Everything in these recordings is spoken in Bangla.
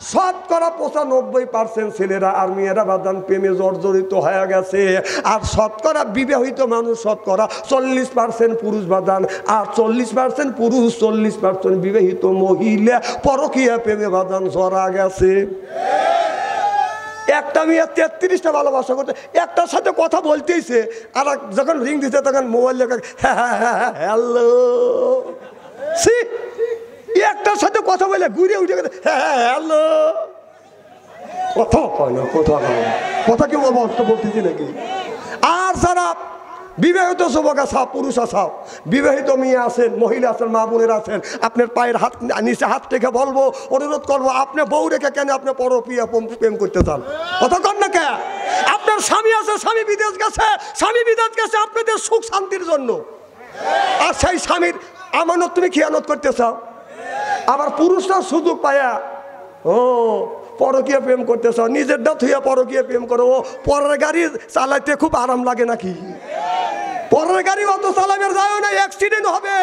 শতকরা 95% ছেলেরা আর মেয়েরা বাদান প্রেমে জর্জরিত হয়ে গেছে। আর শতকরা বিবাহিত মানুষ শতকরা 40% পুরুষ বাদান, আর 40% পুরুষ 40% বিবাহিত মহিলা পরকীয়া প্রেমে বাদান জড়া গেছে। একটা মেয়ে 33টা ভালোবাসা করতে, একটার সাথে কথা বলতেইছে, আর যখন রিং দিচ্ছে তখন মোবাইল লেখা হ্যালো, একটার সাথে কথা বলে ঘুরে উঠে গেছে হ্যালো, কথা কয় না, কথা কেউ অবস্থ বলতেছি নাকি? আর যারা বিবাহিত যুবক আছে, পুরুষ আছে, বিবাহিত মেয়ে আছেন, মহিলা আছেন, মা বোনের আছেন, আপনার পায়ের হাত নিচে হাত রেখে বলবো, অনুরোধ করবো, আপনি বউ রেখে কেন আপনি পরকীয়া প্রেম করতে চান? কথা কন না কে? আপনার স্বামী আছে, স্বামী বিদেশ গেছে, স্বামী বিদেশ গেছে আপনাদের সুখ শান্তির জন্য, আর সেই স্বামীর আমানত তুমি খেয়ানত করতে চাও। আবার পুরুষরা সুযোগ পায়া পরকীয়া প্রেম করতে চাও, নিজের দাঁত হইয়া পরকীয়া প্রেম করো। পরের গাড়ি চালাইতে খুব আরাম লাগে নাকি? পরের গাড়ি অত চালাবের যায় না, অ্যাক্সিডেন্ট হবে,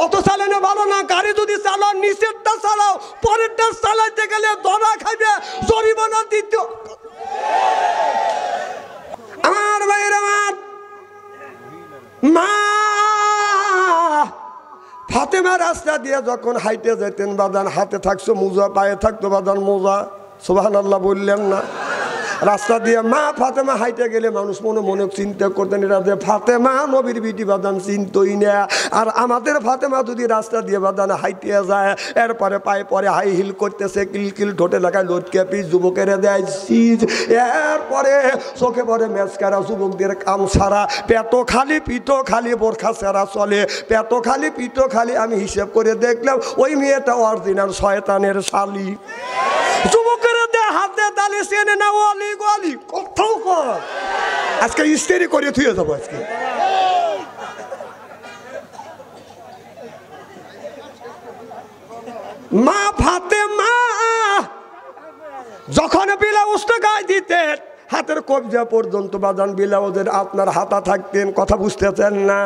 অত চালানো ভালো না। গাড়ি যদি চালাও নিচেরটা চালাও, পরেরটা চালাইতে গেলে ধরা খাইবে, জরিমানা দিতে। আমার ভাইয়ের আমার মা ফাতেমা রাস্তা দিয়ে যখন হাইটে যেতেন বাদান, হাতে থাকছো মোজা, পায়ে থাকতো বাদান মোজা, সুবহানাল্লাহ বললেন না? রাস্তা দিয়ে মা ফাতেমা হাইটে গেলে মানুষ মনে মনে চিন্তা করতেন এরা যে ফাতেমা নবীর বিটি বাদান চিনতই না। আর আমাদের ফাতেমা যদি রাস্তা দিয়ে বাদান হাইটিয়া যায়, এরপরে পায়ে পরে হাই হিল করতেছে, কিলকিল ঠোঁটে লাগায় লটকে পিস যুবকেরা দেয় সিজ, এরপরে চোখে পরে মেসকারা, যুবকদের কাম সারা, পেটো খালি পিটো খালি, বোরখা সেরা চলে, পেটো খালি পিটো খালি। আমি হিসেব করে দেখলাম ওই মেয়েটা অরিজিনাল শয়তানের শালি। যুবকেরা দেয় হাতে তালে চেনে না ওয়ালি গোয়ালি, কোথাও কর আজকে ইস্তেরি করে থুয়ে যাবো আজকে। মা ফাতেমা যখন ব্লাউজটা গায়ে দিতেন, হাতের কবজা পর্যন্ত বাদান ব্লাউজের আপনার হাতা থাকতেন, কথা বুঝতেছেন না?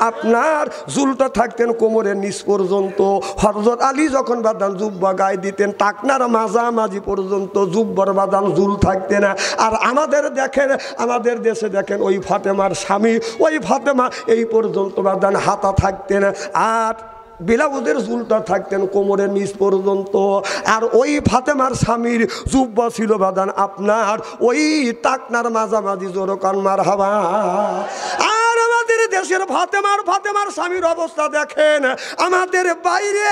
আপনার জুলটা থাকতেন কোমরের নিচ পর্যন্ত। হযরত আলী যখন বাদান জুব্বা গায়ে দিতেন, টাকনার মাঝামাঝি পর্যন্ত জুব্বার বাদান জুল থাকতে না। আর আমাদের দেখেন, আমাদের দেশে দেখেন ওই ফাতেমার স্বামী, ওই ফাতেমা এই পর্যন্ত বাদান হাতা থাকতে না, আর ব্লাউজের চুলটা থাকতেন কোমরের নিচ পর্যন্ত। আর ওই ফাতেমার স্বামীর জুব্বা ছিল বাদান আপনার ওই টাকনার মাঝামাঝি, জোরকান মারহাবা। আর আমাদের দেশের ফাতেমার স্বামীর অবস্থা দেখেন, আমাদের বাইরে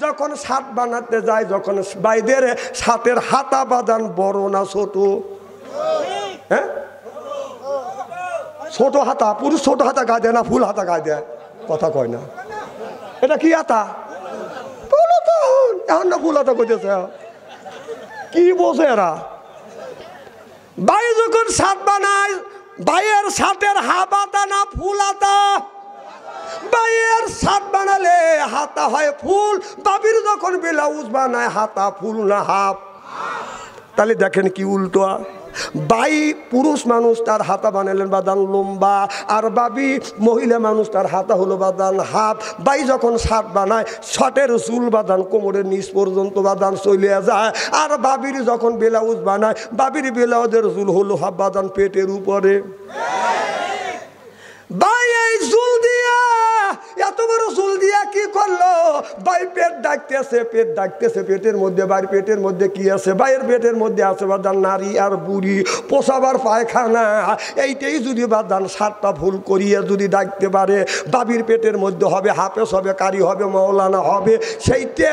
যখন শার্ট বানাতে যায়, যখন বাইরের শার্টের হাতা বাদান বড় না ছোট? হ্যাঁ, ছোট হাতা, পুরুষ ছোট হাতা গায়ে দেয় না ফুল হাতা গায়ে দেয়? কথা কয় না। এটা কি আতা? এখন না ফুল হাতা করতেছে, কি বোঝে এরা? ভাই যখন শার্ট বানায়, ভাইয়ের শার্টের হাতা না ফুল হাতা? ভাইয়ের শার্ট বানালে হাতা হয় ফুল, বাবির যখন ব্লাউজ বানায় হাতা ফুল না হাফ। তাহলে দেখেন কি উল্টো। ভাই পুরুষ মানুষ তার হাতা বানালেন বাদান লম্বা, আর বাবি মহিলা মানুষ তার হাতা হলো বাদান হাফ। ভাই যখন শার্ট বানায়, শার্টের চুল বাদান কোমরের নিচ পর্যন্ত বাদান চলে যায়। আর বাবির যখন ব্লাউজ বানায়, বাবির ব্লাউজের চুল হলো হাফ বাদান পেটের উপরে। ভাই এই চুল দিয়া, এত বড় চুল দিয়া কি করলো? ভাই পেট ডাকতেছে, পেট ডাকতেছে, পেটের মধ্যে, ভাইয়ের পেটের মধ্যে কি আছে? ভাইয়ের পেটের মধ্যে আছে বাদান নারী আর বুড়ি, পোষাবার পায়খানা। এইটাই যদি বাদান সাতটা ভুল করিয়া যদি ডাকতে পারে, বাবির পেটের মধ্যে হবে হাফেজ হবে, কারি হবে, মৌলানা হবে, সেইটা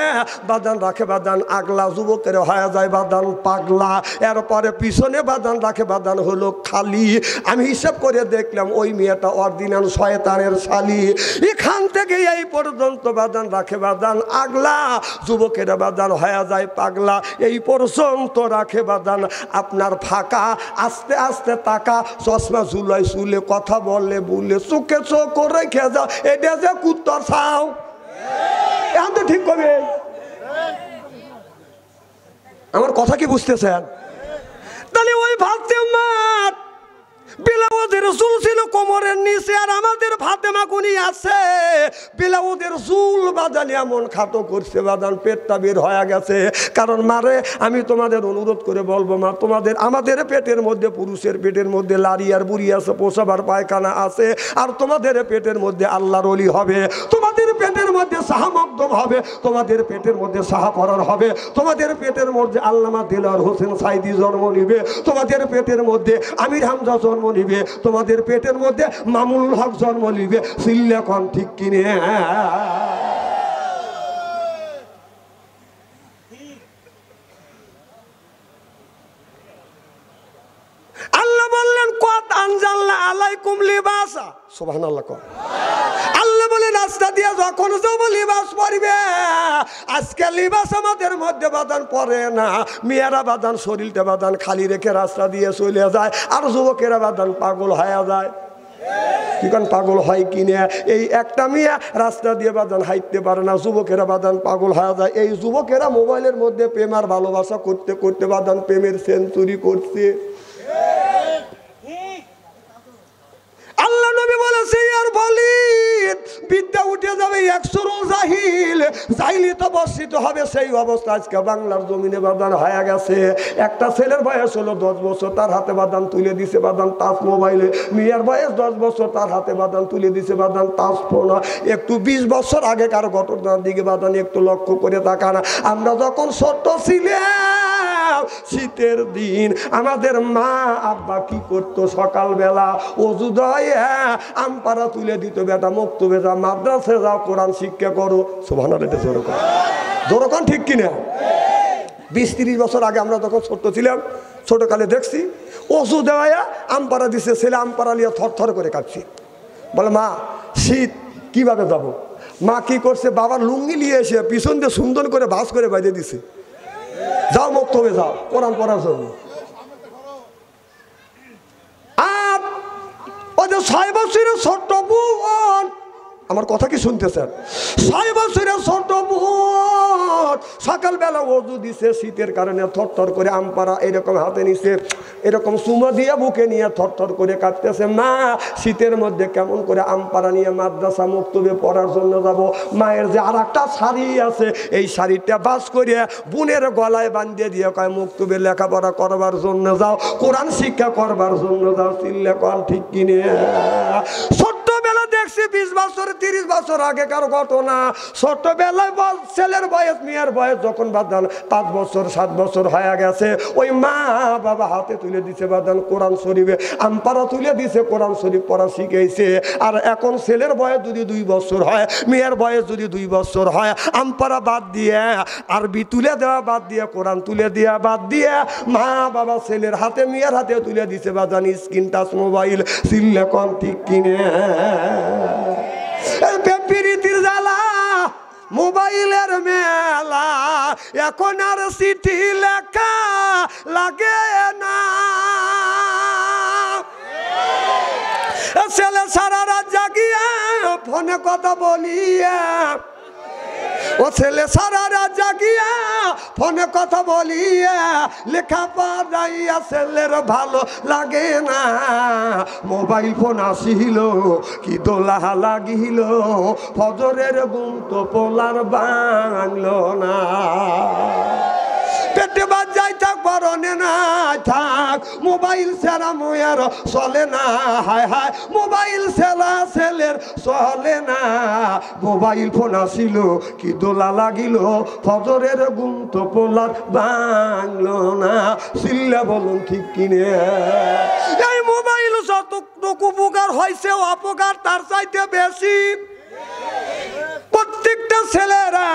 বাদান রাখে বাদান আগলা, যুবকের হয়ে যায় বাদান পাগলা। এরপরে পিছনে বাদান রাখে বাদান হলো খালি। আমি হিসাব করে দেখলাম ওই মেয়েটা অরিজিনাল শয়তানের শালি। এখান থেকে এই পর্যন্ত বাদান রাখে বাদান আগলা, যুবকেরা বাদান হয়ে যায় পাগলা। এই পর্যন্ত রাখে বাদান আপনার ফাঁকা, আস্তে আস্তে তাকা, চশমা ঝুলাই চুলে, কথা বলে বলে, চোখে চোখ রেখে যাও, এটা যে কুত্তার ছাও। এখন তো ঠিক কবে? আমার কথা কি বুঝতেছেন? তাহলে ওই ফাতেমা ব্লাউজের চুল ছিল কোমরের নিচে, আর আমাদের ফাতেমা কুনি আছে ব্লাউজের চুল বাদান এমন খাটো করছে বাদান পেটটা বের হয়ে গেছে। কারণ মারে আমি তোমাদের অনুরোধ করে বলবো মা, আমাদের পেটের মধ্যে, পুরুষের পেটের মধ্যে লারি আর বুড়ি আছে, প্রসাবার পায়খানা আছে, আর তোমাদের পেটের মধ্যে আল্লাহর ওলি হবে, তোমাদের পেটের মধ্যে শাহমকদম হবে, তোমাদের পেটের মধ্যে শাহপরার হবে, তোমাদের পেটের মধ্যে আল্লামা দিলওয়ার হোসেন সাইদি জন্ম নিবে, তোমাদের পেটের মধ্যে আমির হামজা জন্ম নিবে, তোমাদের পেটের মধ্যে মামুনুল হক জন্ম নিবে। সিল্লে কোন ঠিক কিনে? আল্লাহ বললেন কত আনজালনা আলাইকুম লিবাসা, সুবহানাল্লাহ। আল্লাহ বলে রাস্তা দিয়ে যখন যাব লিবাস পরিবে। আজকে লিবাস আমাদের মধ্যে বাদান পরে না, মেয়েরা বাদান শরীরটা বাদান খালি রেখে রাস্তা দিয়ে চলে যায়, আর যুবকেরা বাদান পাগল হয়ে যায়। কিখন পাগল হয় কিনে? এই একটা মেয়ে রাস্তা দিয়ে বাদান হাইতে পারে না, যুবকেরা বাদান পাগল হয়ে যায়। এই যুবকেরা মোবাইলের মধ্যে প্রেম আর ভালোবাসা করতে করতে বাদান প্রেমের সেঞ্চুরি করছে। আল্লাহ নবী বলেছে আর বলি বিদ্যা উঠে যাবে একসুরুল জাহিল, জাহিলিত বর্ষিত হবে। সেই অবস্থা আজকে বাংলার জমিনে বাদান হয়ে গেছে। একটা ছেলের বয়স হলো 10 বছর, তার হাতে বাদান তুলে দিছে বাদান টাচ মোবাইলে। মেয়ের বয়স 10 বছর, তার হাতে বাদান তুলে দিছে বাদান টাচ ফোন। একটু 20 বছর আগেকার ঘটনার দিকে বাদান একটু লক্ষ্য করে তাকান। আমরা যখন ছোট ছিলাম, শীতের দিন আমাদের মা আব্বা কি করতো? সকালবেলা অজু দয়ে আমপারা তুলে দিত, বেটা মক্তবে যা, মাদ্রাসে যাও, কোরআন শিক্ষা করো। সুবহানাল্লাহ, জোরকান ঠিক কিনা? 20-30 বছর আগে আমরা যখন ছোট ছিলাম, ছোটকালে দেখছি অজু দেওয়া আমপারা দিছে, ছেলে আমপারা নিয়ে থরথর করে কাঁপছি। বলে মা শীত কিভাবে যাব? মা কি করছে? বাবার লুঙ্গি নিয়ে এসে পিছন দিয়ে সুন্দর করে ভাঁজ করে বাইরে দিছে, যাও মক্তবে যাও কোরআন পড়ার জন্য। আর ওই যে 6 বছরের ছোট্ট বোন, আমার কথা কি শুনতেছেন? 6 বছরের ছোট বোন সকালবেলা ওযু দিছে, শীতের কারণে থরথর করে আমপারা এরকম হাতে নিছে, এরকম চুমা দিয়ে বুকে নিয়ে থরথর করে কাঁপতেছে। মা শীতের মধ্যে কেমন করে আমপারা নিয়ে মাদ্রাসা মক্তবে পড়ার জন্য যাব? মায়ের যে আর একটা শাড়ি আছে, এই শাড়িটা বাস করে বোনের গলায় বাঁধিয়ে দিয়ে কয় মক্তবে লেখাপড়া করবার জন্য যাও, কোরআন শিক্ষা করবার জন্য যাও। চিল্লে কল ঠিক কিনে? ছোট্টবেলা দেখছি 20 বছর 30 বছর আগেকার ঘটনা। ছোট্টবেলায় ছেলের বয়স মেয়ের বয়স যখন বাদান 5 বছর 7 বছর হয়ে গেছে, ওই মা বাবা হাতে তুলে দিছে বাদান কোরআন শরীফে, আমপারা তুলে দিছে, কোরআন শরীফ পড়া শিখেছে। আর এখন ছেলের বয়স যদি 2 বছর হয়, মেয়ের বয়স যদি 2 বছর হয়, আমপারা বাদ দিয়ে, আরবি তুলে দেওয়া বাদ দিয়ে, কোরআন তুলে দেওয়া বাদ দিয়ে, মা বাবা ছেলের হাতে মেয়ের হাতে তুলে দিছে বাদান স্ক্রিন টাচ মোবাইল। চিল্লে কম ঠিক কিনে? প্রীতির জ্বালা, মোবাইলের মেলা, এখন আর চিঠি লেখা লাগে না। ছেলে সারা রাত জাগিয়া ফোনে কথা বলিয়া, ও ছেলে সারা রাত জাগিয়া ফোনে কথা বলিয়া, লেখা পড়াইয়া ছেলের ভালো লাগে না। মোবাইল ফোন আসিল কি দোলা লাগিল, ফজরের ঘুম তো পোলার বাংলো না। পেটে বাদ যাই থাক বরণে না থাক, মোবাইল ছাড়া মোয়ার চলে না। হায় হায় মোবাইল ছাড়া ছেলের চলে না। মোবাইল ফোন আসিল কি দোলা লাগিল, ফজরের ঘুম তো পোলার বাংলো না। চিল্লা বলুন ঠিক কিনে? এই মোবাইল যতটুকু উপকার হয়েছে অপকার তার চাইতে বেশি। প্রত্যেকটা ছেলেরা,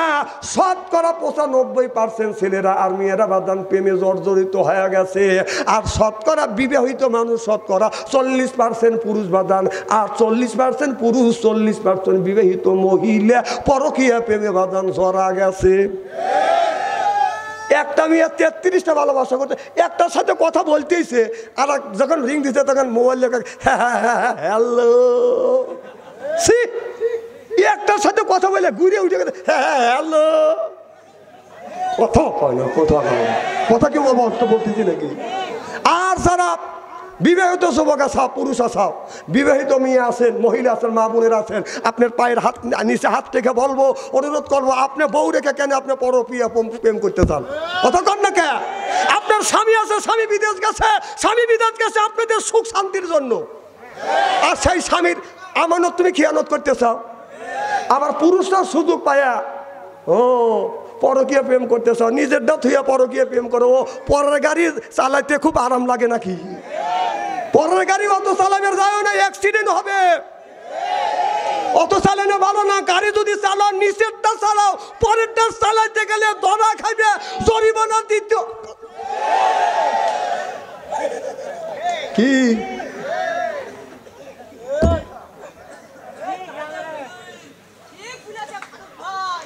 95% ছেলেরা আর মেয়েরা বাদান প্রেমে জর্জরিত হয়ে গেছে। আর শতকরা বিবাহিত মানুষ 40% পুরুষ বাদান, আর 40% পুরুষ 40% বিবাহিত মহিলা পরকীয়া প্রেমে বাদান জড়া গেছে। একটা মেয়ে 33টা ভালোবাসা করতে, একটার সাথে কথা বলতেইছে, আর যখন রিং দিতে তখন মোবাইল লেখা হ্যালো, একটার সাথে কথা বলে ঘুরে উঠে গেছে হ্যালো। কথা কয় না, কথা কয় না, কথা কি বলতেছি নাকি? আর যারা বিবাহিত যুবক আছে, পুরুষ আছে, বিবাহিত মেয়ে আছেন, মহিলা আছেন, মা বোনের আছেন, আপনার পায়ের হাত নিচে হাত থেকে বলবো, অনুরোধ করবো, আপনি বউ রেখে কেন আপনি পরকীয়া প্রেম করতে চান? কথা কন না কে? আপনার স্বামী আছে, স্বামী বিদেশ গেছে, স্বামী বিদেশ গেছে আপনাদের সুখ শান্তির জন্য, আর সেই স্বামীর আমানত তুমি খেয়ানত করতে চাও। আবার পুরুষরা সুযোগ পায়া ও পরকীয়া প্রেম করতে চাও, নিজেরটা থুইয়া পরকীয়া প্রেম করো। ও পরের গাড়ি চালাইতে খুব আরাম লাগে নাকি? পরের গাড়ি অত চালাবে যায় না, অ্যাক্সিডেন্ট হবে। অত চালানো ভালো না। গাড়ি যদি চালাও নিচেরটা চালাও, পরেরটা চালাইতে গেলে ধরা খাইবে, জরিমানা দিতে। কি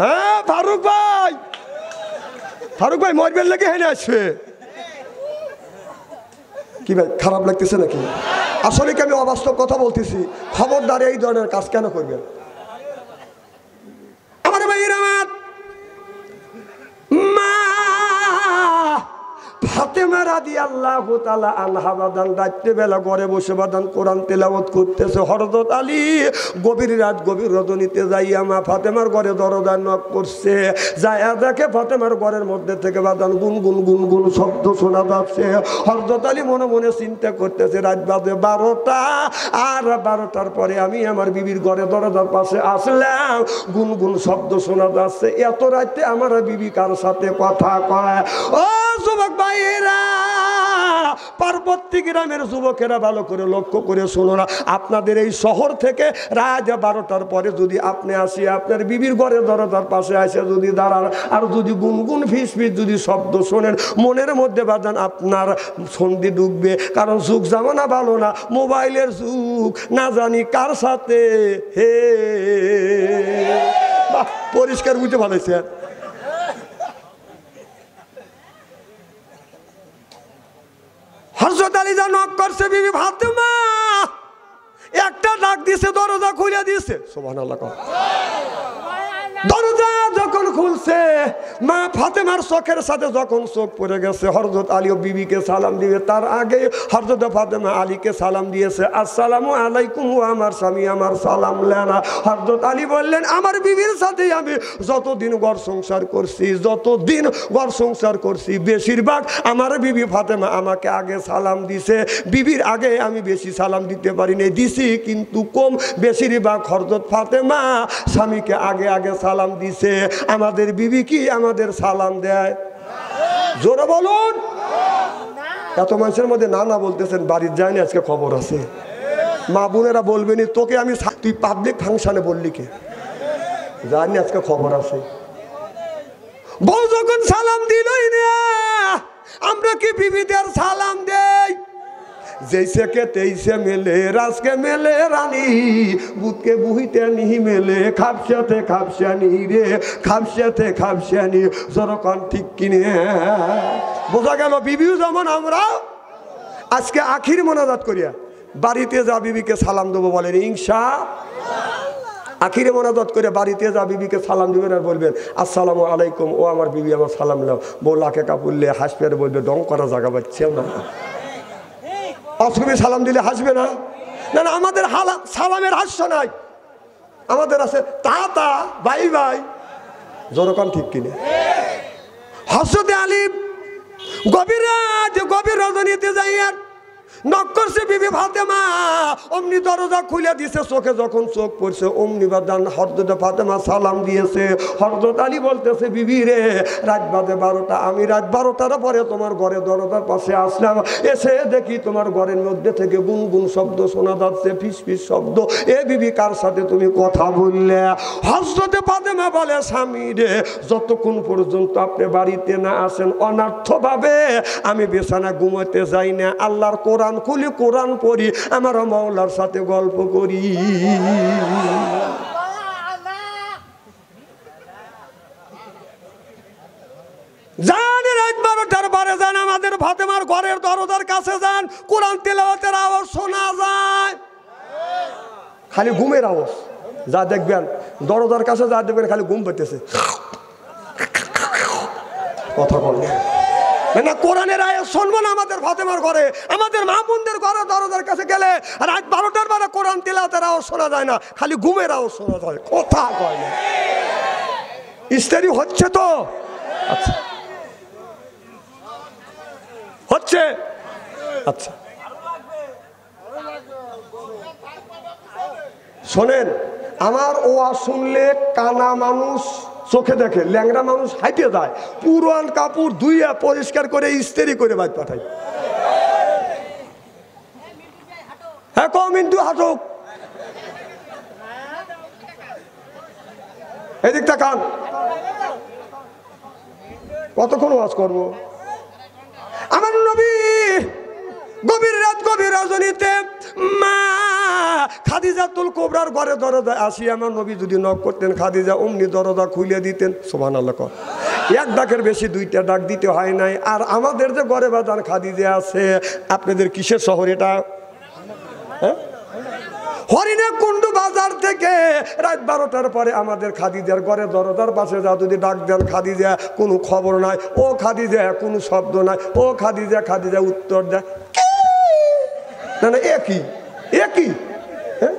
হ্যাঁ ফারুক ভাই, ফারুক ভাই মরবেন লেগে হেনে আসবে কি ভাই? খারাপ লাগতেছে নাকি? আসলে কি আমি অবাস্তব কথা বলতেছি? খবরদার এই ধরনের কাজ কেন করবেন? আমার ভাইয়ের আমার মা ফাতেমা রাদিয়াল্লাহু তাআলা আনহা বাদান রাত্রিবেলা ঘরে বসে বাদান কোরআন তেলাওয়াত করতেছে। হযরত আলী গভীর রাত গভীর রজনীতে যাইয়া মা ফাতেমার ঘরে দরজা নক করছে। যাইয়া দেখে ফাতেমার ঘরের মধ্যে থেকে বাদান গুনগুন গুনগুন শব্দ শোনা যাচ্ছে। হযরত আলী মনে মনে চিন্তা করতেছে, রাত বাজে 12টা, আর 12টার পরে আমি আমার বিবির ঘরে দরজার পাশে আসলাম, গুনগুন শব্দ শোনা যাচ্ছে। এত রাতে আমার বিবি কার সাথে কথা কয়? ও যুবক ভাইয়েরা, পার্বতী গ্রামের যুবকেরা ভালো করে লক্ষ্য করে শোনো না। আপনাদের এই শহর থেকে রাত 12টার পরে যদি আপনি আসি, আপনার বিবির ঘরে দরজার পাশে আসে যদি দাঁড়ান, আর যদি গুনগুন ফিস ফিস যদি শব্দ শোনেন, মনের মধ্যে বাজান আপনার সন্ধি ডুববে। কারণ যুগ জামানা ভালো না, মোবাইলের যুগ, না জানি কার সাথে। হে বাহ, পরিষ্কার বুঝতে ভালোইছে। হযরত আলী যা নক করছে, বিবি ফাতেমা একটা ডাক দিছে, দরজা খুলে দিয়েছে। সুবহানাল্লাহ। দরজা যখন খুলছে, মা ফাতেমার চোখের সাথে যখন চোখ পড়ে গেছে, হযরত আলীও বিবিকে সালাম দিবে। তার আগে হযরত ফাতেমা আলীকে সালাম দিয়েছে, আসসালামু আলাইকুম। ও আমার স্বামী, আমার সালাম লেনা। হযরত আলী বললেন, আমার বিবির সাথে আমি যতদিন ঘর সংসার করছি, বেশিরভাগ আমার বিবি ফাতেমা আমাকে আগে সালাম দিছে। বিবির আগে আমি বেশি সালাম দিতে পারিনি, দিছি কিন্তু কম। বেশিরভাগ হযরত ফাতেমা স্বামীকে আগে আগে সালাম দিছে। আমাদের বিবি কি আমাদের সালাম দেয়? জোরে বলুন। এত মানুষের মধ্যে না না বলতেছেন, বাড়ির যায়নি, আজকে খবর আছে। মা বোনেরা বলবেনি, তোকে আমি তুই পাবলিক ফাংশনে বললি কে? জানি আজকে খবর আছে। বউ যখন সালাম দিলই না, আমরা কি বিবিদের সালাম দেই? जैसे के तैसे मेले रास के मेले रानी बुत के बुहिते नहीं मेले खापशाते खापशानी रे खापशाते खापशानी जरकान ठीक किने बोझा गेल बिबिও যেমন আমরা আজকে আখির মোনাজাত করিয়া বাড়িতে যা বিবিকে সালাম দেব বলেন ইনশাআল্লাহ। আখিরে মোনাজাত করে বাড়িতে যা বিবিকে সালাম দিবেন আর বলবেন আসসালামু আলাইকুম। ও আমার বিবি আমার সালাম নাও। বউলাকে কাপুরলে হাসবে আর বলবে ডং করা জায়গা পাচ্ছেও না। অসুবি সালাম দিলে হাসবে না? না না, আমাদের সালামের হাস্য নাই, আমাদের আছে তা তা বাই বাই। জনগণ ঠিক কিনে? হযরত আলী গভীর রজনীতে যাইয়া নক করছে বিবি ফাতেমা, অমনি দরজা খুলে দিছে। চোখে যখন চোখ পড়ছে অমনি বাদান হযরত ফাতেমা সালাম দিয়েছে। হযরত আলী বলতেছে, বিবি রে রাত বাজে 12টা, আমি রাত 12টার পরে তোমার ঘরে দরজার পাশে আসলাম, এসে দেখি তোমার ঘরের মধ্যে থেকে গুনগুন শব্দ শোনা যাচ্ছে, ফিস ফিস শব্দ। এ বিবি কার সাথে তুমি কথা বললে? হযরত ফাতেমা বলে, স্বামী রে যতক্ষণ পর্যন্ত আপনি বাড়িতে না আসেন অনার্থভাবে আমি বিছানা ঘুমাতে যাই না, আল্লাহর কোরআন খুলি কোরআন পড়ি, আমার মাওলার সাথে গল্প করি। যান রাত 12টার পরে যান, আমাদের ফাতেমার ঘরের দরজার কাছে যান, কোরআন তেলাওয়াতের আওয়াজ শোনা যায়, খালি ঘুমের আওয়াজ। যা দেখবেন দরজার কাছে যা দেখবেন খালি ঘুম পেতেছে, কথা বলবে। না কোরআনের আয়াত শুনবো না আমাদের ফাতেমার ঘরে, আমাদের মা বোনদের ঘরে দরজার কাছে গেলে রাত 12টার বেলা কোরআন তিলাওয়াতের আওয়াজ শোনা যায় না, খালি ঘুমের আওয়াজ শোনা যায়, কথা কয় না। ইস্তেরি হচ্ছে তো? আচ্ছা হচ্ছে, আচ্ছা শোনেন, আমার ওয়াজ শুনলে কানা মানুষ চোখে দেখে, ল্যাংড়া মানুষ হাইটে যায়, পুরান কাপড় ধুইয়া পরিষ্কার করে ইস্ত্রি করে বাইর পাঠাই। হ্যাঁ মিন্টু হাঁটুক, এদিক তাকান, কতক্ষণ ওয়াজ করবো? আমার নবী গভীর রাত, গভীর রজনীতে মা খাদিজাতুল কুবরার ঘরে দরজা আসি, আমার নবী যদি নক করতেন খাদিজা অমনি দরজা খুলে দিতেন। সুবহানাল্লাহ। এক ডাকের বেশি দুইটা ডাক দিতে হয় নাই। আর আমাদের যে ঘরে বাজার খাদিজা আছে, আপনাদের কিসের শহর এটা? হ্যাঁ, হরিণাকুণ্ডু বাজার থেকে রাত 12টার পরে আমাদের খাদিজার ঘরে দরজার পাশে যা যদি ডাক দেন খাদিজা, কোনো খবর নাই, ও খাদিজা, কোনো শব্দ নাই, ও খাদিজা, খাদিজা উত্তর দেয় না না একই একই। হ্যাঁ,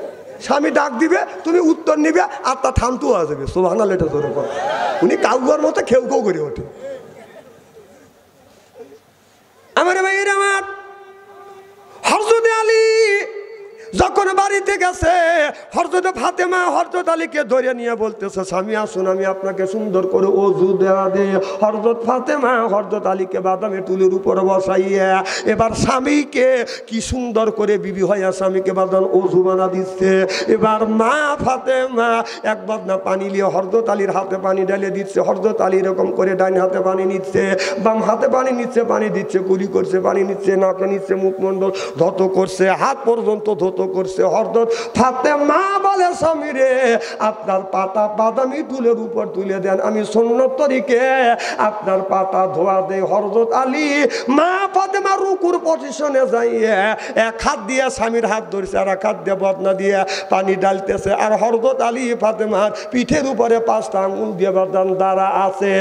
স্বামী ডাক দিবে, তুমি উত্তর নিবে, আর তা ঠান্টু আসবে। সুবহানাল্লাহ, এটা জোরে কর। উনি কাউগর মতো খেউ খেউ করে ওঠে। আমার ভাইয়ের, আমার হযরত আলী যখন বাড়িতে গেছে, হযরত ফাতেমা হযরত আলীকে ধরে নিয়ে বলতেছে, স্বামী আসুন আমি আপনাকে সুন্দর করে ওযু দেওয়া দে। হযরত ফাতেমা হযরত আলীকে বাদামে টুলের উপর বসাইয়া এবার স্বামীকে কি সুন্দর করে বিবি হইয়া স্বামীকে বাদাম ওযু বানা দিচ্ছে। এবার মা ফাতেমা এক বদনা পানি নিয়ে হযরত আলীর হাতে পানি ঢেলে দিচ্ছে। হযরত আলী এরকম করে ডাইন হাতে পানি নিচ্ছে, বাম হাতে পানি নিচ্ছে, পানি দিচ্ছে, কুলি করছে, পানি নিচ্ছে, নাকে নিচ্ছে, মুখমণ্ডল ধৌত করছে, হাত পর্যন্ত ধৌত করছে। হযরত ফাতেমা বলে, স্বামী রে আপনার পাতা বাদামি টুলের উপর তুলে দেন, আমি সুন্নত তরিকে আপনার পাতা ধোয়া দেয়। হযরত আলী মা ফাতেমা রুকুর পজিশনে যাইয়ে এক হাত দিয়ে স্বামীর হাত ধরছে, আর এক হাত দিয়ে বদনা দিয়ে পানি ডালতেছে। আর হযরত আলী ফাতেমার পিঠের উপরে 5টা আঙ্গুল দিয়ে বাদান দ্বারা আছে,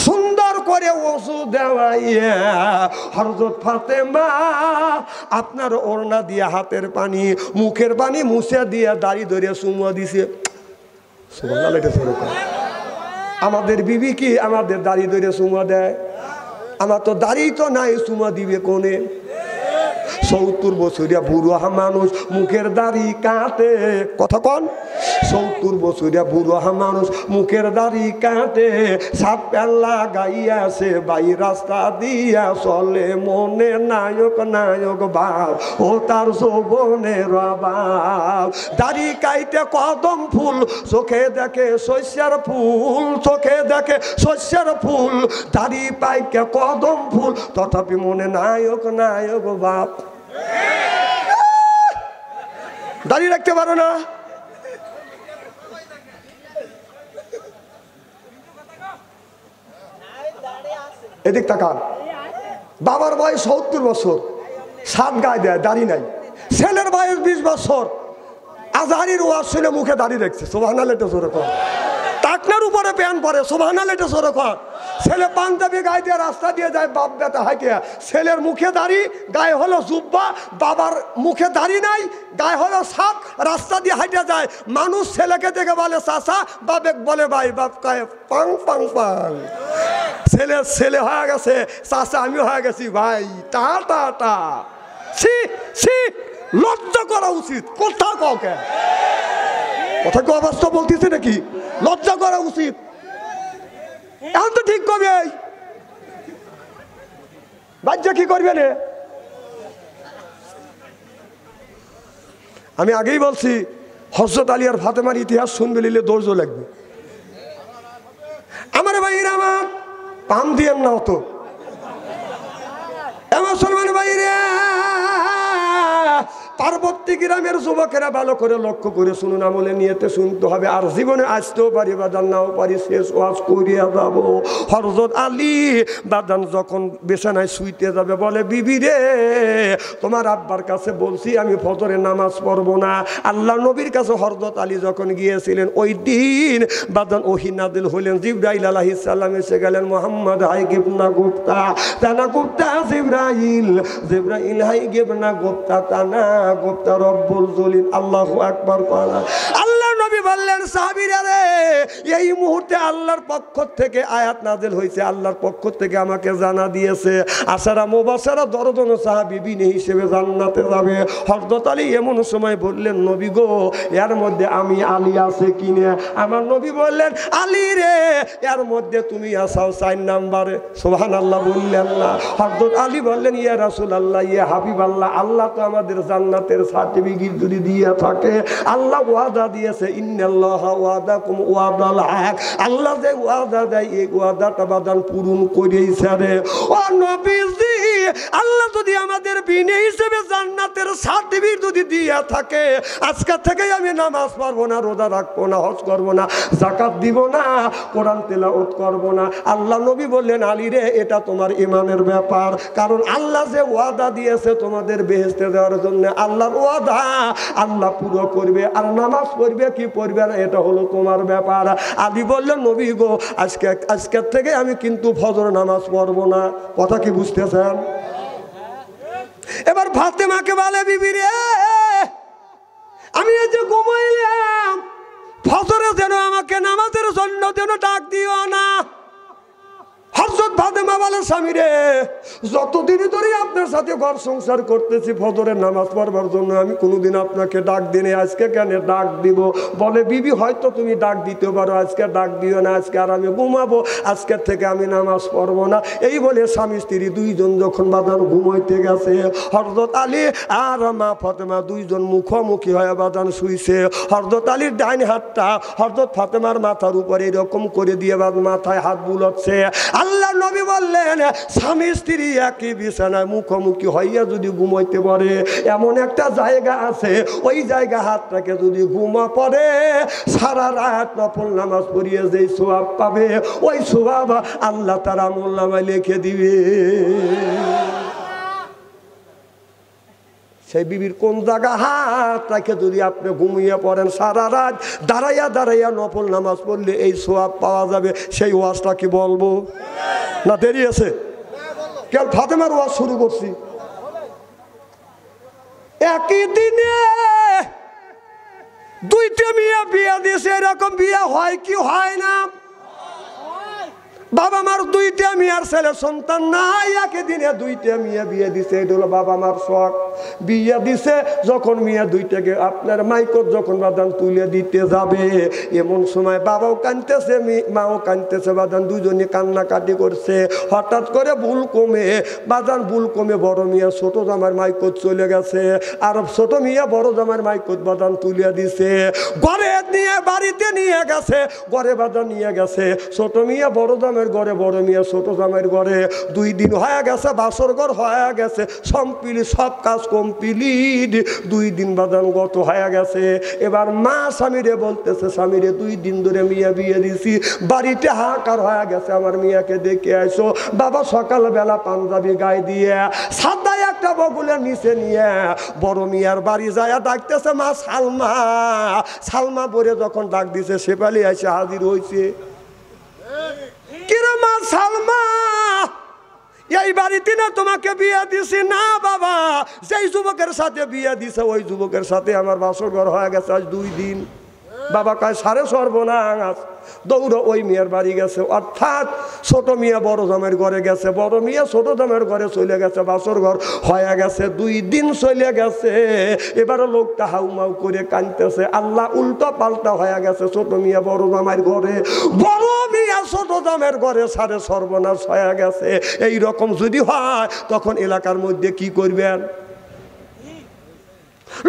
সুন্দর করে ওযু দেওয়াইয়া হযরত ফাতেমা আপনার ওড়না দিয়ে হাতের পানি, মুখের পানি মুছে দিয়ে দাড়ি ধরে চুমা দিছে। সুবহানাল্লাহ, এটা সরকার। আমাদের বিবি কি আমাদের দাড়ি ধরে চুমা দেয়? আমার তো দাড়ি তো নাই, চুমা দিবে কোনে? 70 বছরিয়া বুড়া মানুষ, মুখের দাড়ি কাটে, কথা কন। 70 বছরিয়া বুড়া মানুষ, মুখের দাড়ি কাটে, সাত পেল্লা গাইয়াছে, বাই রাস্তা দিয়া চলে, মনে নায়ক নায়ক ভাব, ও তার যৌবনের অভাব। দাড়ি কাইতে কদম ফুল, চোখে দেখে শস্যের ফুল, চোখে দেখে শস্যের ফুল, দাড়ি পাইকে কদম ফুল, তথাপি মনে নায়ক নায়ক ভাব। দাঁড়িয়ে রাখতে পারো না? এদিক তাকান, বাবার বয়স 70 বছর, সাত গায়ে দেয়, দাড়ি নাই। ছেলের বয়স 20 বছর, আজহারির ওয়াজ শুনে মুখে দাড়ি রাখছে। সুবহানাল্লাহ, এটা জোরে কর। টাকনার উপরে প্যান্ট পরে, সুবহানাল্লাহ, এটা জোরে কর। ছেলে পাঞ্জাবি গায়ে দিয়ে রাস্তা দিয়ে যায়, বাপ বেটা হাঁটিয়া, ছেলের মুখে দাড়ি, গায়ে হলো জুব্বা, বাবার মুখে দাড়ি নাই, গায়ে হলো সাপ, রাস্তা দিয়ে হাঁটিয়া যায়। মানুষ ছেলেকে দেখে বলে চাচা, বাবেক বলে ভাই, বাপ কায়ে পাং পাং পাং। ছেলে ছেলে হয়ে গেছে চাচা, আমিও হয়ে গেছি ভাই, টা টা টা। ছি ছি, লজ্জা করা উচিত। কোথাও কাউকে কথা কি অবাস্তব বলতেছে নাকি? লজ্জা করা উচিত। এখন তো ঠিক করবে, বাচ্চা কি করবে রে? আমি আগেই বলছি, হযরত আলী আর ফাতেমার ইতিহাস শুনবে নিলে ধৈর্য লাগবে। আমার ভাইরা, আমার পাম দিয়েন না তো মুসলমান ভাইরা, পার্বত্য গ্রামের যুবকেরা ভালো করে লক্ষ্য করে শুনুন, আমলে নিয়েতে শুনতে হবে। আর জীবনে আসতেও পারি বাদান, নাও পারি, শেষ ওয়াজ করিয়া যাব। হযরত আলী বাদান যখন বিছানায় শুইতে যাবে বলে, বিবি রে তোমার আব্বার কাছে বলছি আমি ফজরের নামাজ পড়বো না। আল্লাহ নবীর কাছে হযরত আলী যখন গিয়েছিলেন ওই দিন বাদান ওহী নাযিল হলেন। জিবরাইল আলাইহিস সালাম এসে গেলেন, মুহাম্মদ হাই গিবনা গুপ্তা তানা গুপ্তা জিবরাইল, জিবরাইল হাই গিবনা গুপ্তা তানা গুপ্তা রব্বুল জলিল। আল্লাহু আকবার। আল্লাহ নবী বললেন, সাহাবীরা রে এই মুহূর্তে আল্লাহর পক্ষ থেকে আয়াত নাযিল হয়েছে, আল্লাহর পক্ষ থেকে আমাকে জানা দিয়েছে আশারা মুবাশশারা দরজন সাহাবী বিনে হিসেবে জান্নাতে যাবে। হযরত আলী এমন সময় বললেন, নবী গো এর মধ্যে আমি আলী আছে কিনা? আমার নবী বললেন, আলী রে এর মধ্যে তুমি আসাও 4 নম্বরে। সুবহানাল্লাহ বললেন না? হযরত আলী বললেন, ইয়া রাসূলুল্লাহ, ইয়া হাবিবাল্লাহ, আল্লাহ তো আমাদের জান্নাতের সার্টিফিকেট যদি দিয়ে থাকে, আল্লাহ ওয়াদা দিয়েছে, ইন্নাল্লাহা ওয়াদাকুম ওয়াদাল হক, আল্লাহ যে ওয়াদা দেয় এই ওয়াদাটা বাদান পূরণ করেইছে রে। ও নবীজি, আল্লাহ যদি আমাদের বিনে হিসেবে জান্নাতের সার্টিফিকেট যদি দিয়ে থাকে, আজকে থেকে আমি নামাজ পড়বো না, রোজা রাখবো না, হজ করবো না, যাকাত দিব না, কোরআন তেলাওয়াত করবো না। আল্লাহ নবী বললেন, আলী রে এটা তোমার ঈমানের ব্যাপার, কারণ আল্লাহ যে ওয়াদা দিয়েছে তোমাদের বেহেশতে দেওয়ার জন্য, আল্লাহর ওয়াদা আল্লাহ পুরো করবে। আর নামাজ পড়বে কি পড়বে না এটা হলো তোমার ব্যাপার। আলী বললেন, নবী গো আজকের থেকে আমি কিন্তু ফজর নামাজ পড়বো না। কথা কি বুঝতেছেন? এবার ফাতেমাকে বলে, বিবি রে আমি এই যে ঘুমাইলাম, ফজরে যেন আমাকে নামাজের জন্য যেন ডাক দিও না। হযরত ফাতেমা বলে, স্বামী রে যতদিন ধরে আপনার সাথে ঘর সংসার করতেছি ফজরের নামাজ পড়বার জন্য আমি কোনোদিন আপনাকে ডাক দিনে, আজকে কেন ডাক দিব? বলে, বিবি হয়তো তুমি ডাক দিতে পারো, আজকে ডাক দিও না, আজকে আর আমি ঘুমাবো, আজকের থেকে আমি নামাজ পড়বো না। এই বলে স্বামী স্ত্রী দুইজন যখন বাদান ঘুমাইতে গেছে, হযরত আলী আর মা ফাতেমা দুইজন মুখোমুখি হয়ে বাদান শুইছে। হযরত আলীর ডাইন হাতটা হযরত ফাতেমার মাথার উপরে এরকম করে দিয়ে মাথায় হাত বুলাচ্ছে। আল্লাহ নবী বললেন, স্বামী স্ত্রী একই বিছানায় মুখোমুখি হইয়া যদি ঘুমাইতে পারে, এমন একটা জায়গা আছে ওই জায়গা হাতটাকে যদি ঘুমা পড়ে, সারা রাত নফল নামাজ পড়িয়ে যেই সওয়াব পাবে, ওই সওয়াব আল্লাহ তার আমলনামায় লিখে দিবে। সেই বিবির কোন জায়গা হাত রাখে যদি আপনি ঘুমিয়ে পড়েন, সারা রাত দাঁড়াইয়া দাঁড়াইয়া নফল নামাজ পড়লে এই সওয়াব পাওয়া যাবে, সেই ওয়াজটা কি বলবো না দেরি আছে? কেন ফাতেমার ওয়াজ শুরু করছি। একই দিনে দুইটা মেয়ে বিয়ে দিয়েছে, এরকম বিয়ে হয় কি হয় না? বাবা মার দুইটা মেয়ের ছেলে সন্তান নাই, একই দিনে দুইটা মেয়ে বিয়ে দিছে, এটা হলো বাবা মার শখ। বিয়ে দিছে যখন মেয়ে দুইটাকে আপনার মাইকত যখন বাদান তুলে দিতে যাবে, এমন সময় বাবাও কাঁদতেছে মাও কাঁদতেছে, বাদান দুজনে কান্নাকাটি করছে। হঠাৎ করে ভুল কমে বড় মেয়ে ছোট জামার মাইকত চলে গেছে, আর ছোট মেয়ে বড় জামার মাইকত বাদান তুলে দিছে। ঘরে নিয়ে বাড়িতে নিয়ে গেছে, ঘরে বাদান নিয়ে গেছে, ছোট মেয়ে বড় জামার ঘরে, বড় মেয়ে ছোট জামাইয়ের ঘরে। 2 দিন হয়ে গেছে, বাসর ঘর হয়ে গেছে, সব কাজ কমপ্লিট। 2 দিন বাদান গত হয়ে গেছে। এবার মা স্বামীরে বলতেছে, স্বামীরে 2 দিন ধরে মেয়ে বিয়ে দিছি, বাড়িতে হাহাকার হয়ে গেছে, আমার মেয়েকে দেখে আসো। বাবা সকালবেলা পাঞ্জাবি গায়ে দিয়ে সাদা একটা বগুলের নিচে নিয়ে বড় মিয়ার বাড়ি যায় ডাকতেছে, মা সালমা। সালমা বলে যখন ডাক দিছে, শেফালি এসে হাজির হয়েছে। কিরমা সালমা, এই বাড়িতে না তোমাকে বিয়ে দিছি? না বাবা, যেই যুবকের সাথে বিয়ে দিছে ওই যুবকের সাথে আমার বাসর ঘর হয়ে গেছে আজ 2 দিন। বাবা কয়, সারে সর্বনাশ। দৌড়ো ওই মেয়ের বাড়ি গেছে, অর্থাৎ ছোট মিয়া বড় জামের ঘরে গেছে, বড় মিয়া ছোট জামের ঘরে চলে গেছে, বাসর ঘর হয়ে গেছে, 2 দিন চলে গেছে। এবারে লোকটা হাউমাউ করে কাঁদতেছে, আল্লাহ উল্টো পাল্টা হয়ে গেছে। ছোট মিয়া বড় জামাইয়ের ঘরে, বড় মিয়া ছোট জামের ঘরে, সারে সর্বনাশ হয়ে গেছে। এই রকম যদি হয় তখন এলাকার মধ্যে কি করবেন?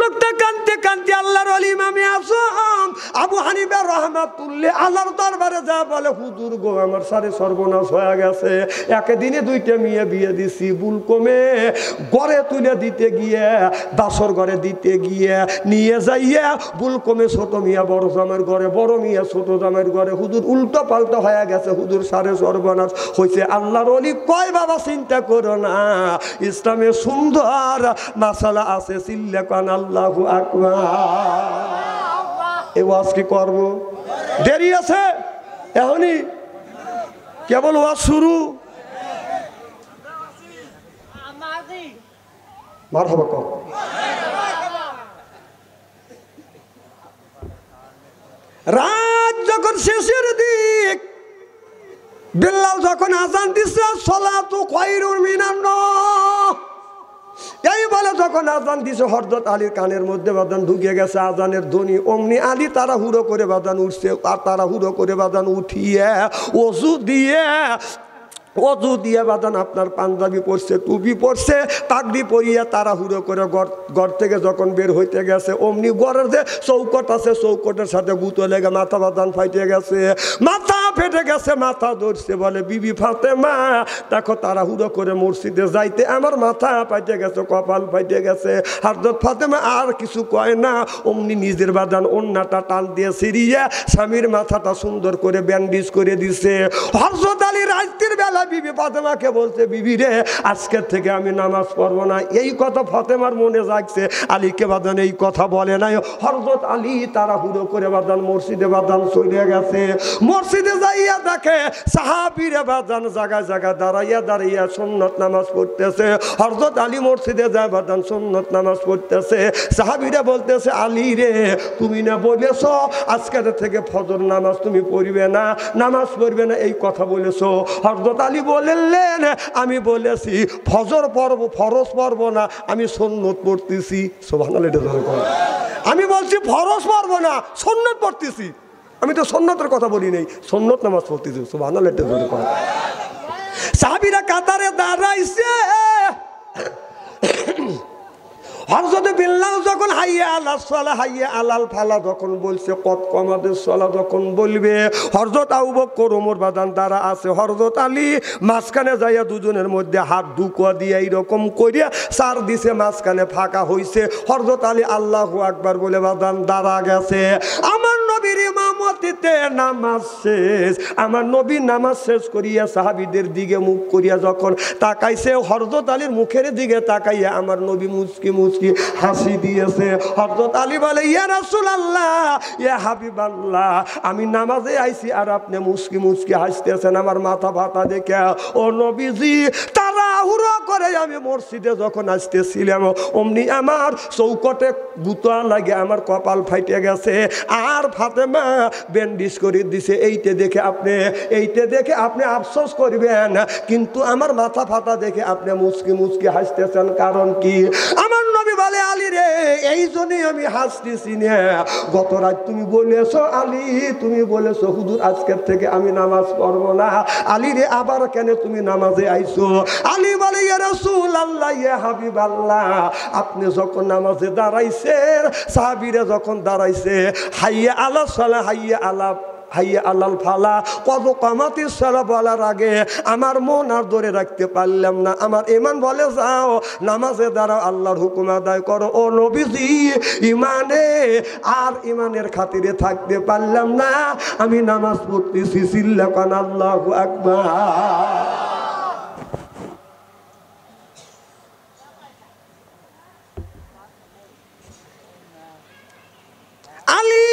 লোকটা কানতে কানতে আল্লাহর ওলি ইমামে আজম আবু হানিফা রাহমাতুল্লাহ আল্লাহর দরবারে যা বলে, হুজুর গো আমার সারে সর্বনাশ হয়ে গেছে, একদিনে দুইটা মেয়ে বিয়ে দিছি, ভুল কমে ঘরে তুলে দিতে গিয়ে, বাসর ঘরে দিতে গিয়ে নিয়ে যাইয়া ভুল কমে ছোট মিয়া বড় জামাইয়ের ঘরে, বড় মিয়া ছোট জামাইয়ের ঘরে, হুজুর উল্টো পাল্টা হয়ে গেছে, হুজুর সারে সর্বনাশ হয়েছে। আল্লাহর ওলি কয় বাবা চিন্তা করো না, ইসলামে সুন্দর মাসালা আছে, চিল্লা কান আল্লাহু আকবার। এই ওয়াজ কি করব? দেরি আছে, এখনই কেবল ওয়াজ শুরু। মারহাবা কর। রাত যখন শেষের দিক, বিল্লাল যখন আযান দিচ্ছে, সালাতু খায়রুম মিনান নাওম, এই বলে যখন আযান দিছে, হযরত আলীর কানের মধ্যে বাদান ঢুকে গেছে আযানের ধ্বনি। অমনি আলী তাড়াহুড়ো করে বাদান উঠছে, আর তাড়াহুড়ো করে বাদান উঠিয়ে অজু দিয়ে বাদান আপনার পাঞ্জাবি পরছে, টুপি পরছে, পাগড়ি পরিয়ে তাড়াহুড়ো করে ঘর থেকে যখন বের হইতে গেছে, অমনি ঘরের যে চৌকট আছে, চৌকটের সাথে গুঁতো লেগে মাথা বাদান ফাইটে গেছে, মাথা ফেটে গেছে, মাথা ধরছে। বলে বিবি ফাতেমা দেখো, তাড়াহুড়ো করে মসজিদে যাইতে আমার মাথা ফাইটে গেছে, কপাল ফাইটে গেছে। হযরত ফাতেমা আর কিছু কয় না, অমনি নিজের বাদান ওন্নাটা টান দিয়ে ছিঁড়িয়ে স্বামীর মাথাটা সুন্দর করে ব্যান্ডেজ করে দিছে। হযরত আলী রাতের বেলা বিবি ফাতেমাকে বলছে, বিবি রে আজকের থেকে আমি নামাজ পড়বো না। এই কথা ফাতেমার মনে জাগছে, আলীকে বাদান এই কথা বলে নাই। হযরত আলী তাড়াহুড়ো করে বাদান মসজিদে বাদান চলে গেছে। মসজিদে যাইয়া দেখে সাহাবীরা বাদান জায়গায় জায়গায় দাঁড়াইয়া সুন্নত নামাজ পড়তেছে। হযরত আলী মসজিদে যায় বাদান সুন্নত নামাজ পড়তেছে। সাহাবীরা বলতেছে, আলী রে তুমি না বলেছো আজকের থেকে ফজর নামাজ তুমি পড়বে না, নামাজ পড়বে না, এই কথা বলেছো। হযরত আলী বললেন, আমি বলেছি ফজর পড়ব, ফরজ পড়ব না, আমি সুন্নত পড়তেছি। সুবহানাল্লাহ, এটা ধরে কর। আমি বলছি ফরজ পড়ব না, সুন্নত পড়তেছি। আমি তো সুন্নতের কথা বলি নাই, সুন্নত নামাজ পড়তেছি। সুবহানাল্লাহ, এটা ধরে কর। সাহাবীরা কাতারে দাঁড়াইছে। হযরত বিল্লাল যখন হাইয়া আলাস সালাহ হাইয়া আলাল ফালা যখন বলছে, কত কমাদের সালাহ যখন বলবে, হযরত আবু বকর ওমর বাদান দ্বারা আছে, হযরত আলী মাঝখানে যাইয়া দুজনের মধ্যে হাত ঢুকা দিয়ে এইরকম করিয়া চার দিছে, মাঝখানে ফাঁকা হইছে। হযরত আলী আল্লাহু আকবার বলে বাদান দাঁড়া গেছে। আমার নবীর ইমামতিতে নামাজ শেষ, আমার নবী নামাজ শেষ করিয়া সাহাবীদের দিকে মুখ করিয়া যখন তাকাইছে, হযরত আলীর মুখের দিকে তাকাইয়া আমার নবী মুচকি হাসি দিয়েছে। হযরত আলী বলে, ইয়া রাসূলুল্লাহ, ইয়া হাবিবাল্লাহ, আমি নামাজে আইছি আর আপনি মুচকি হাসতেছেন আমার মাথা ব্যথা দেখে। ও নবীজি, তাড়াহুড়ো করে আমি মসজিদে যখন আসতেছিলাম, অমনি আমার চৌকটে গুতা লাগে আমার কপাল ফাইটে গেছে, আর ফাতেমা ব্যান্ডেজ করে দিছে। এইটা দেখে আপনি আফসোস করবেন, কিন্তু আমার মাথা ফাটা দেখে আপনি মুচকি হাসতেছেন, কারণ কি? আমার নবী বলে, আলী রে এই জন্যই আমি হাসতেছি না। গত রাত তুমি বলেছো, আলী তুমি বলেছো হুজুর আজকের থেকে আমি নামাজ পড়বো না। আলী রে আবার কেন তুমি নামাজে আইছো? আলী বলে, ইয়া রাসূলুল্লাহ, ইয়া হাবিবাল্লাহ, আপনি যখন নামাজে দাঁড়াইছেন, সাহাবীরা যখন দাঁড়াইছে, হাইয়া আলাস সালাহ হাইয়া আল্লাল ফালা, কত কামাতির সালা বলার আগে আমার মন আর ধরে রাখতে পারলাম না। আমার ইমান বলে, যাও নামাজে দাঁড়াও, আল্লাহর হুকুম আদায় করো। ও নবীজি, ইমানের খাতিরে থাকতে পারলাম না, আমি নামাজ পড়তেছি। চিল্লা কান আল্লাহু আকবার। আলী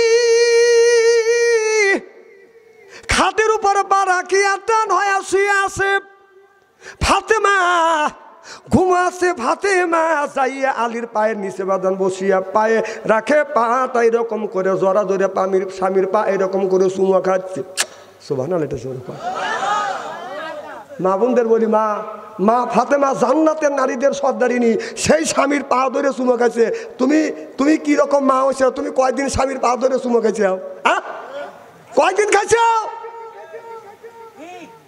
খাটের উপর পা রাখিয়া টান হয়ে শুয়ে আছে। ফাতেমা ঘুমাছে। ফাতেমা যাইয়া আলীর পায়ের নিচে বাদান বসিয়া পায়ে রাখে, পাটা এরকম করে জড়া ধরে স্বামীর পা এরকম করে চুমা খাচ্ছে। সুবহানাল্লাহ, এটা জোরে কর। মা বোনদের বলি, মা ফাতেমা জান্নাতের নারীদের সর্দারিনী, সেই স্বামীর পা ধরে চুমা খাইছে। তুমি কি রকম মা হয়েছে? তুমি কয়দিন স্বামীর পা ধরে চুমা খাইছে? কয়দিন খাইছ?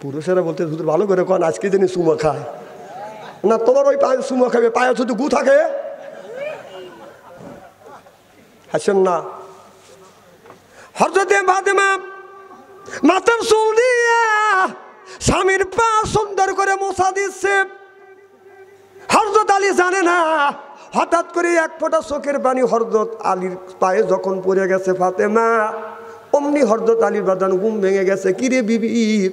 পুরুষেরা বলতে হুজুর ভালো করে কন, আজকে দিনই চুমা খায় না। তোমার ওই পায়ে চুমা খাবে, পায়ে শুধু গু থাকে। আসেন না। হযরতে ফাতেমা মাথার চুল দিয়ে স্বামীর পা সুন্দর করে মোছা দিচ্ছে। হযরত আলী জানে না, হঠাৎ করে এক ফোঁটা চোখের পানি হযরত আলীর পায়ে যখন পড়ে গেছে ফাতেমা, অমনি হযরত আলীর বাদান ঘুম ভেঙে গেছে। কিরে বিবি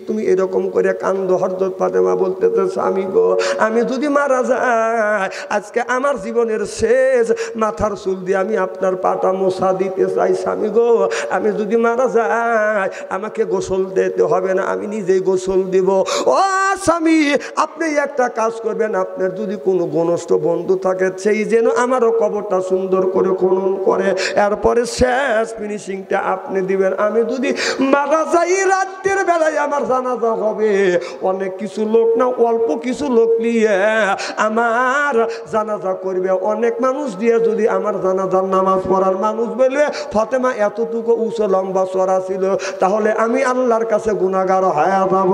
তুমি এরকম করে কান্দো? হযরত ফাতেমা বলতেছে, স্বামী গো, আমি যদি মারা যাই আজকে আমার জীবনের শেষ, মাথার চুল দিয়ে আমি আপনার পাটা মোছা দিতে চাই। স্বামী গো, আমি যদি মারা যাই আমাকে গোসল দিতে হবে না, আমি নিজেই গোসল দিব। ও স্বামী, আপনি একটা কাজ করবেন, আপনার যদি কোনো ঘনিষ্ঠ বন্ধু থাকে সেই যেন আমারও কবরটা সুন্দর করে খনন করে, এরপরে শেষ ফিনিশিংটা আপনি দিবেন। আমি যদি মারা যাই রাতের বেলায় আমার জানাজা হবে, অনেক কিছু লোক না অল্প কিছু লোক নিয়ে আমার জানাজা করবে, অনেক মানুষ দিয়ে যদি আমার জানাজার নামাজ পড়ার মানুষ বলবে ফাতেমা এতটুকু উঁচু লম্বা চড়া ছিল, তাহলে আমি আল্লাহর কাছে গুনাহগার হয়ে যাব।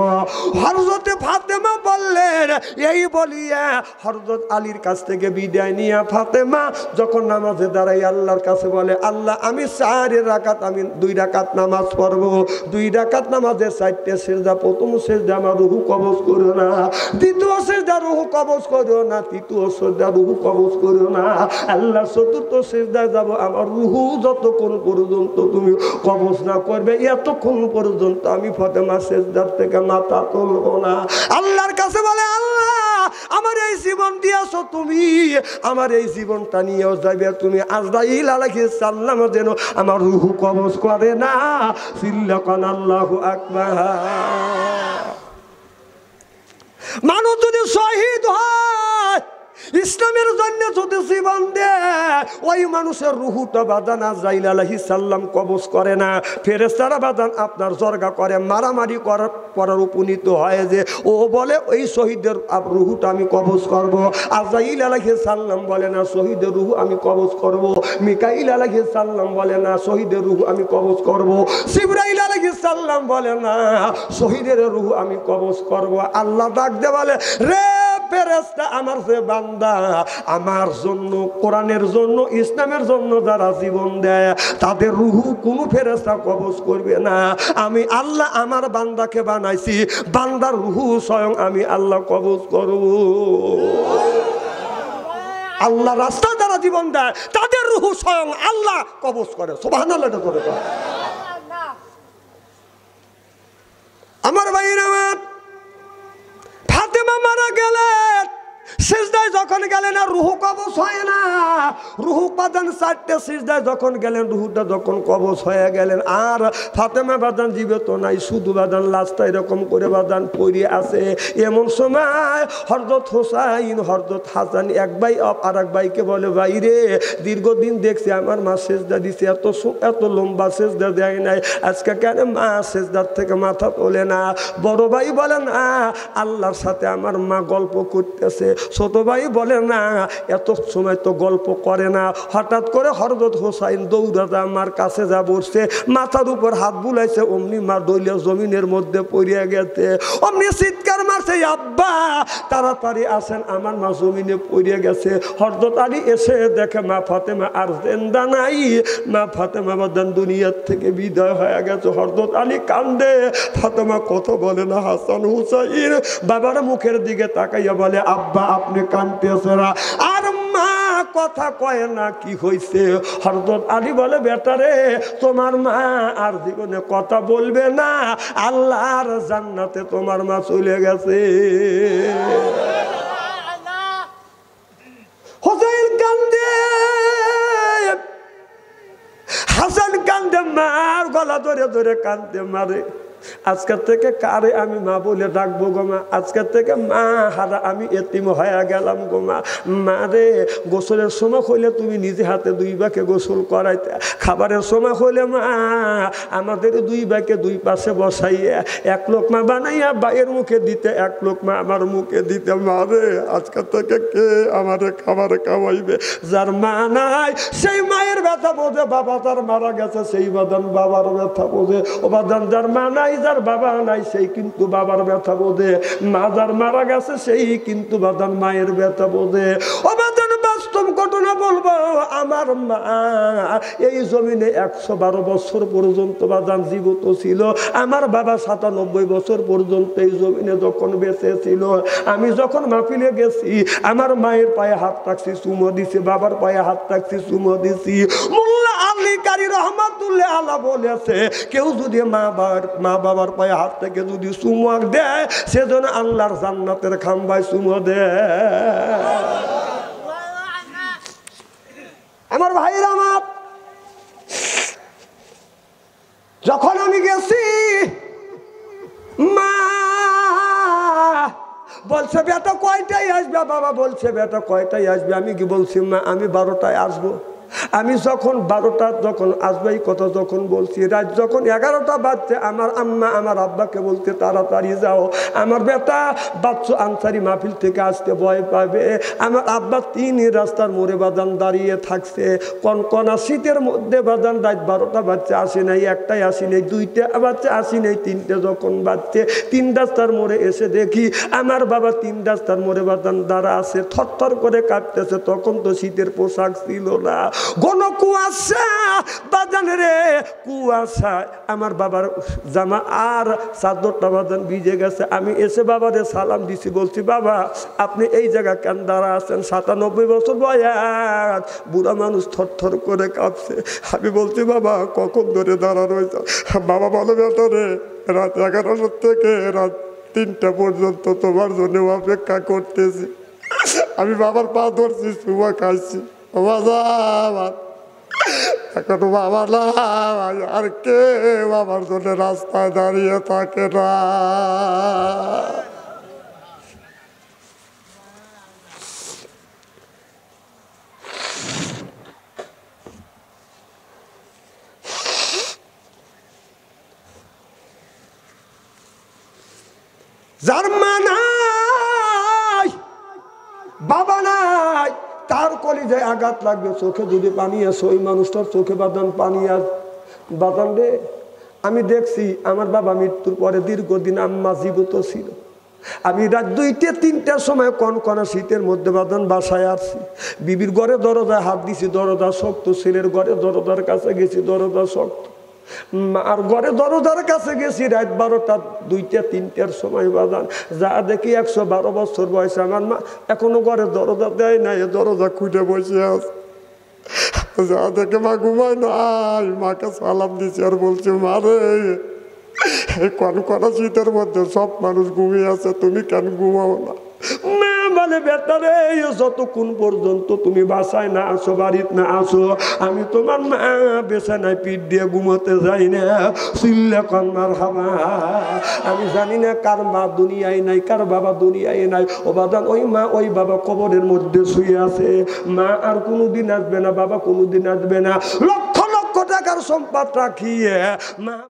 হযরতে ফাতেমা বললেন, এই বলিয়া হযরত আলীর কাছ থেকে বিদায় নিয়ে ফাতেমা যখন নামাজে দাঁড়াই আল্লাহর কাছে বলে, আল্লাহ আমি 4 রাকাত, আমি 2 রাকাত নামাজ পড়বো, 2 রাকাত নামাজের 4টে সিজদা, প্রথম সিজদা আমার রুহু কবজ করো না, দ্বিতীয় সিজদা রুহু কবজ করো না, তৃতীয় সিজদা রুহু কবজ করো না, আল্লাহ চতুর্থ সিজদায় যাব, আমার রুহু যতক্ষণ পর্যন্ত তুমি কবজ না করবে এতক্ষণ পর্যন্ত আমি ফাতেমা সিজদার থেকে মাথা তুলবো না। আল্লাহর কাছে বলে, আল্লাহ আমার এই জীবন দিয়েছো তুমি, আমার এই জীবনটা নিয়েও যাবে তুমি, আজরাইল আলাইহিস সালাম যেন আমার রুহু কবজ করে না। সিল্লাকান আল্লাহু আকবার। মানুষ যদি শহীদ হয়, ইসলামের জন্য যদি জীবন দেয়, ওই মানুষের রুহুটা বাদান আজরাইল আলাইহিস সালাম কবজ করে না। ফেরেশতারা বাদান আপনার জরগা করে, মারামারি করার উপনীত হয় যে ও বলে ওই শহীদের রুহুটা আমি কবজ করব। আজরাইল আলাইহিস সালাম বলে না শহীদের রুহু আমি কবজ করব। মিকাইল আলাইহিস সালাম বলে না শহীদের রুহু আমি কবজ করব। জিবরাইল আলাইহিস সালাম বলে না শহীদের রুহু আমি কবজ করব। আল্লাহ ডাক দে বলে, রে ফেরেশতা আমার যে বান্দা আমার জন্য, কোরআনের জন্য, ইসলামের জন্য যারা জীবন দেয় তাদের রুহু কোনো ফেরেশতা কবজ করবে না। আমি আল্লাহ আমার বান্দাকে বানাইছি, বান্দার রুহু স্বয়ং আমি আল্লাহ কবজ করব। আল্লাহ রাস্তা যারা জীবন দেয় তাদের রুহু স্বয়ং আল্লাহ কবজ করে। সুবহানাল্লাহ। আমার ভাইরা, ফাতেমা মারা গেলেন, সিজদায় যখন গেলেন আর রুহু কবজ হয় না। রুহু বাদান 4টে সিজদায় যখন গেলেন, রুহুটা যখন কবজ হয়ে গেলেন, আর ফাতেমা বাদান জীবিত নাই, শুধু বাদান লাশটা এরকম করে বাদান পড়ে আছে। এমন সময় হযরত হোসাইন, হযরত হাসান এক ভাই আর এক ভাইকে বলে, ভাই রে দীর্ঘদিন দেখছি আমার মা সিজদা দিছে, এত লম্বা সিজদা দেয় নাই, আজকে কেন মা সিজদার থেকে মাথা তোলে না? বড় ভাই বলে না আল্লাহর সাথে আমার মা গল্প করতেছে। ছোট ভাই বলে না এত সময় তো গল্প করে না। হঠাৎ করে হযরত হোসাইন দৌড়াতে আমার কাছে যা বসছে, মাথার উপর হাত বুলাইছে, অমনি মা দলিয়া জমিনের মধ্যে পড়িয়া গেছে। অমনি চিৎকার মারছে, আব্বা তাড়াতাড়ি আসেন, আমার মা জমিনে পড়িয়া গেছে। হযরত আলী এসে দেখে মা ফাতেমা আর জিন্দা নাই, মা ফাতেমা বাদান দুনিয়ার থেকে বিদায় হয়ে গেছে। হযরত আলী কান্দে, ফাতেমা কথা বলে না। হাসান হুসাইন বাবার মুখের দিকে তাকাইয়া বলে, আব্বা আপনি কাঁদতেছেন না? আর মা কথা কয় না, কি হয়েছে? হযরত আলী বলে, বেটারে তোমার মা আর জীবনে কথা বলবে না, আল্লাহর জান্নাতে তোমার মা চলে গেছে। হোসেন কান্দে, হাসান কান্দে, মার গলা ধরে ধরে কান্দে, মারে আজকের থেকে কারে আমি মা বলে ডাকবো গো মা? আজকের থেকে মা হারা আমি এতিম হয়ে গেলাম গো মা। মা রে গোসলের সময় হইলে তুমি নিজে হাতে 2 ভাগে গোসল করাইতে, খাবারের সময় হইলে মা আমাদের 2 ভাগে 2 পাশে বসাইয়া 1 লোকমা বানাইয়া বাইয়ের মুখে দিতে, 1 লোকমা আমার মুখে দিতে। মা রে আজকের থেকে কে আমারে খাবার খাওয়াইবে? যার মা নাই সেই মায়ের ব্যথা বোঝে, বাবা তার মারা গেছে সেই বাদান বাবার ব্যথা বোঝে। ও বাদান যার মা নাই, যার বাবা নাই সেই কিন্তু বাবার ব্যথা বোঝে। মা যার মারা গেছে সেই কিন্তু বাদান মায়ের ব্যথা বোঝে। ও বাদান বাস্তব ঘটনা বলবো, আমার মা এই জমিনে 112 বছর পর্যন্ত বাজান জীবিত ছিল। আমার বাবা 97 বছর পর্যন্ত এই জমিনে যখন বেঁচে ছিল, আমি যখন মাহফিলে গেছি আমার মায়ের পায়ে হাত রাখছি, চুমো দিছি, বাবার পায়ে হাত রাখছি, চুমো দিছি। মোল্লা আলী কারি রহমাতুল্লাহ আলাইহি বলেছে, কেউ যদি মা বাবার পায়ে হাত থেকে যদি চুমো দেয় সেজন্য আল্লাহর জান্নাতের খাম্বায় চুমো দেয়। আমার ভাইরা আমার, যখন আমি গেছি মা বলছে বেটা কয়টায় আসবে, বাবা বলছে বেটা কয়টায় আসবে, আমি কি বলছি মা আমি 12টায় আসবো। আমি যখন 12টা যখন আসবে এই কথা যখন বলছি, রাত যখন 11টা বাজছে আমার আম্মা আমার আব্বাকে বলতে তাড়াতাড়ি যাও, আমার বেটা বাচ্চা আনসারি মাহফিল থেকে আসতে ভয় পাবে। আমার আব্বা 3 রাস্তার মোড়ে বাদান দাঁড়িয়ে থাকছে, কনকনা শীতের মধ্যে বাদান রাত 12টা বাজছে আসে নাই, 1টায় আসি নাই, 2টা বাজছে আসি নাই, 3টে যখন বাজছে 3 রাস্তার মোড়ে এসে দেখি আমার বাবা 3 রাস্তার মোড়ে বাদান দাঁড়া আছে, থরথর করে কাঁপতেছে। তখন তো শীতের পোশাক ছিল না, ঘন কুয়াশা বাজান রে, কুয়াশা আমার বাবার জামা আর চাদরটা বাজান ভিজে গেছে। আমি এসে বাবারে সালাম দিছি, বলছি বাবা আপনি এই জায়গা কেন দাঁড়া আছেন, 97 বছর বয়স, বুড়া মানুষ থরথর করে কাঁপছে। আমি বলছি বাবা কখন ধরে দাঁড়া রয়েছে? বাবা বলে বেটা রে রাত 11টা থেকে রাত 3টা পর্যন্ত তোমার জন্য অপেক্ষা করতেছি। আমি বাবার পা ধরছি, চুমা খাইছি। এখন বাবা না আর কে বাবার জন্য রাস্তায় দাঁড়িয়ে থাকে না। যার মা নাই বাবা নাই তার কলিজায় আঘাত লাগবে, চোখে যদি পানি আসে, ওই মানুষটার চোখে বাদান পানি আস বাদান রে। আমি দেখছি আমার বাবা মৃত্যুর পরে দীর্ঘদিন আম্মা জীবিত ছিল। আমি রাত 2টা 3টার সময় কনকনা শীতের মধ্যে বাদান বাসায় আসছি, বিবির ঘরে দরজায় হাত দিছি, দরজা শক্ত, ছেলের ঘরে দরজার কাছে গেছি, দরজা শক্ত, আর ঘরে দরজার কাছে গেছি রাত 12টা 2টা 3টার সময় বাজান, যা দেখি 112 বছর বয়সে আমার মা এখনো ঘরে দরজা দেয় নাই, দরজা খুঁজে বসে আছে। যা দেখে মা ঘুমায় নাই, মাকে সালাম দিছি আর বলছি মা রে এই কনকনা শীতের মধ্যে সব মানুষ ঘুমিয়ে আছে, তুমি কেন ঘুমাও না? মা বলে বেটা রে যতক্ষণ পর্যন্ত তুমি বাসায় না আসো, বাড়িতে না আসো, আমি তোমার মা বিছানায় পিঠ দিয়ে ঘুমাতে যাই না। চিল্লা কন্যার হামা, আমি জানি না কার মা দুনিয়ায় নাই, কার বাবা দুনিয়ায় নাই। ও বাদান ওই মা ওই বাবা কবরের মধ্যে শুয়ে আছে, মা আর কোনোদিন আসবে না, বাবা কোনোদিন আসবে না। লক্ষ লক্ষ টাকার সম্পদ রাখিয়ে মা